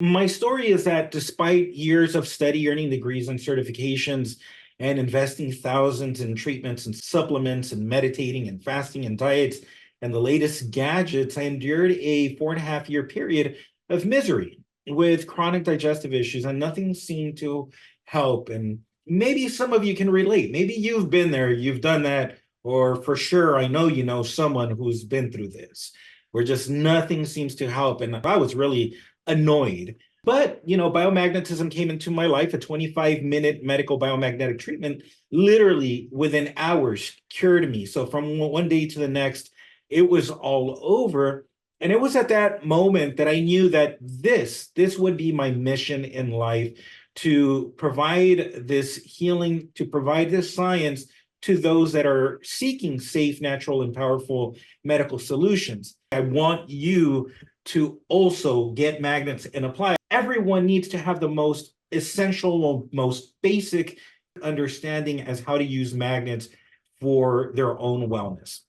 My story is that despite years of steady earning degrees and certifications and investing thousands in treatments and supplements and meditating and fasting and diets and the latest gadgets, I endured a 4.5 year period of misery with chronic digestive issues, and nothing seemed to help. And maybe some of you can relate. Maybe you've been there, you've done that, or for sure, I know you know someone who's been through this, where just nothing seems to help. And I was really annoyed. But, biomagnetism came into my life. A 25-minute medical biomagnetic treatment, literally within hours, cured me. So from one day to the next, it was all over. And it was at that moment that I knew that this would be my mission in life, to provide this healing, to provide this science to those that are seeking safe, natural, and powerful medical solutions. I want you to also get magnets and apply. Everyone needs to have the most essential, most basic understanding as how to use magnets for their own wellness.